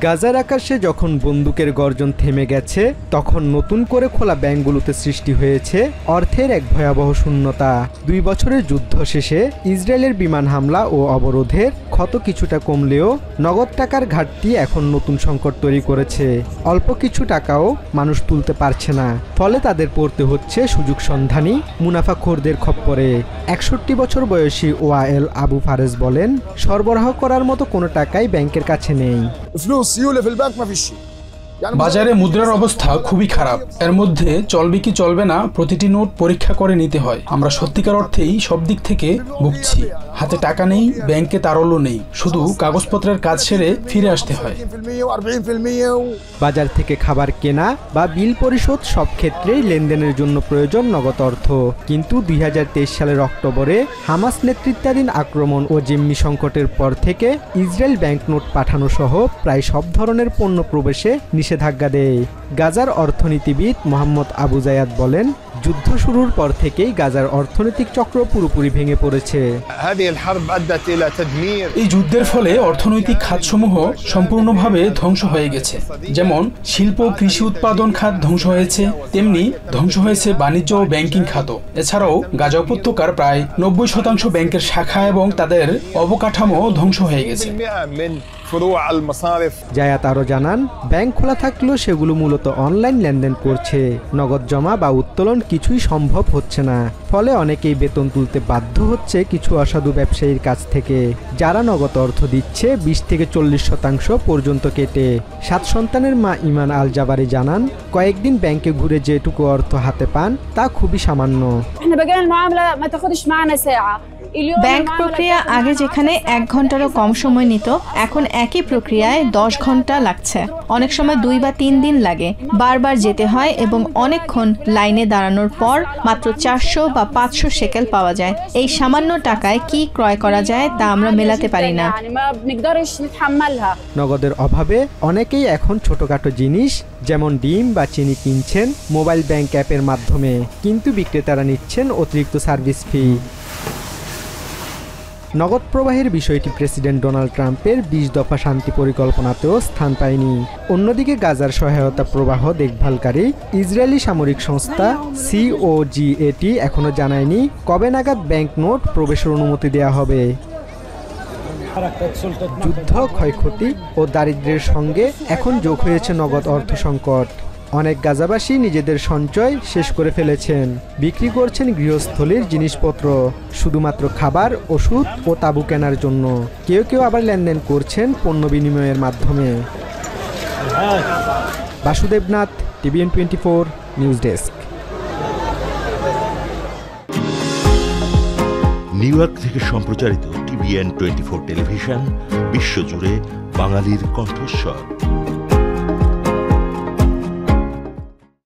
গাজার আকাশে যখন বন্দুকের গর্জন থেমে গেছে, তখন নতুন করে খোলা ব্যাংকগুলোতে সৃষ্টি হয়েছে অর্থের এক ভয়াবহ শূন্যতা। 2 বছরের যুদ্ধ শেষে ইসরায়েলের বিমান হামলা ও অবরোধের ক্ষত কিছুটা কমলেও নগদ টাকার ঘাটতি এখন নতুন সংকট তৈরি করেছে। অল্প কিছু টাকাও মানুষ তুলতে পারছে না, ফলে তাদের পড়তে হচ্ছে সুযোগ সন্ধানী মুনাফাখোরদের খপ্পরে। 61 বছর বয়সী ওয়ায়েল আবু ফারেজ বলেন, সরবরাহ করার মতো কোনো টাকাই ব্যাংকের কাছে নেই। বাজারে মুদ্রার অবস্থা খুবই খারাপ। এর মধ্যে চলবে কি চলবে না প্রতিটি নোট পরীক্ষা করে নিতে হয়। আমরা সত্যিকার অর্থেই সব দিক থেকে ভুগছি। হাতে টাকা নেই, ব্যাংকে তারল্য নেই, শুধু কাগজপত্রের কাজ সেরে ফিরে আসতে হয়। বাজার থেকে খাবার কেনা বা বিল পরিশোধ সব ক্ষেত্রেই লেনদেনের জন্য প্রয়োজন নগদ অর্থ। কিন্তু 2023 সালের অক্টোবরে হামাস নেতৃত্বাধীন আক্রমণ ও জিম্মি সংকটের পর থেকে ইসরায়েল ব্যাংকনোট পাঠানো সহ প্রায় সব ধরনের পণ্য প্রবেশে নিষেধাজ্ঞা দেয়। গাজার অর্থনীতিবিদ মোহাম্মদ আবু জায়াদ বলেন, যুদ্ধ শুরুর পর থেকেই গাজার অর্থনৈতিক চক্র পুরোপুরি ভেঙে পড়েছে। এই যুদ্ধের ফলে অর্থনৈতিক খাতসমূহ সম্পূর্ণভাবে ধ্বংস হয়ে গেছে। যেমন শিল্প কৃষি উৎপাদন খাত ধ্বংস হয়েছে, তেমনি ধ্বংস হয়েছে বাণিজ্য ও ব্যাংকিং খাত। এছাড়াও গাজা উপত্যকার প্রায় 90% ব্যাংকের শাখা এবং তাদের অবকাঠামো ধ্বংস হয়ে গেছে। জায়াত আরও জানান, ব্যাংক খোলা থাকলেও সেগুলো মূলত অনলাইন লেনদেন করছে। নগদ জমা বা উত্তোলন কিছুই সম্ভব হচ্ছে না। ফলে অনেকেই বেতন তুলতে বাধ্য হচ্ছে কিছু অসাধু ব্যবসায়ীর কাছ থেকে, যারা নগদ অর্থ দিচ্ছে 20 থেকে 40% পর্যন্ত কেটে। 7 সন্তানের মা ইমান আল জাবারি জানান, কয়েকদিন ব্যাংকে ঘুরে যেটুকু অর্থ হাতে পান তা খুবই সামান্য। ব্যাংক প্রক্রিয়া আগে যেখানে 1 ঘন্টারও কম সময় নিত, এখন একই প্রক্রিয়ায় 10 ঘন্টা লাগছে। অনেক সময় 2 বা 3 দিন লাগে। বারবার যেতে হয় এবং অনেকক্ষণ লাইনে দাঁড়ানোর পর মাত্র 400 বা 500 শেকেল পাওয়া যায়। এই সামান্য টাকায় কি ক্রয় করা যায় তা আমরা মেলাতে পারি না। নগদের অভাবে অনেকেই এখন ছোটখাটো জিনিস যেমন ডিম বা চিনি কিনছেন মোবাইল ব্যাংক অ্যাপের মাধ্যমে, কিন্তু বিক্রেতারা নিচ্ছেন অতিরিক্ত সার্ভিস ফি। নগদ প্রবাহের বিষয়টি প্রেসিডেন্ট ডোনাল্ড ট্রাম্পের 20 দফা শান্তি পরিকল্পনাতেও স্থান পায়নি। অন্যদিকে গাজার সহায়তা প্রবাহ দেখভালকারী ইসরায়েলি সামরিক সংস্থা COGAT এখনও জানায়নি কবে নাগাদ ব্যাংক নোট প্রবেশের অনুমতি দেওয়া হবে। যুদ্ধ, ক্ষয়ক্ষতি ও দারিদ্র্যের সঙ্গে এখন যোগ হয়েছে নগদ অর্থ সংকট। অনেক গাজাবাসী নিজেদের সঞ্চয় শেষ করে ফেলেছেন, বিক্রি করছেন গৃহস্থলীর জিনিসপত্র শুধুমাত্র খাবার, ওষুধ ও তাঁবু কেনার জন্য। কেউ কেউ আবার লেনদেন করছেন পণ্য বিনিময়ের মাধ্যমে। Basudeb Nath, TVN 24 news desk. New York থেকে সম্প্রচারিত TVN 24 টেলিভিশন বিশ্বজুড়ে বাঙালির কণ্ঠস্বর।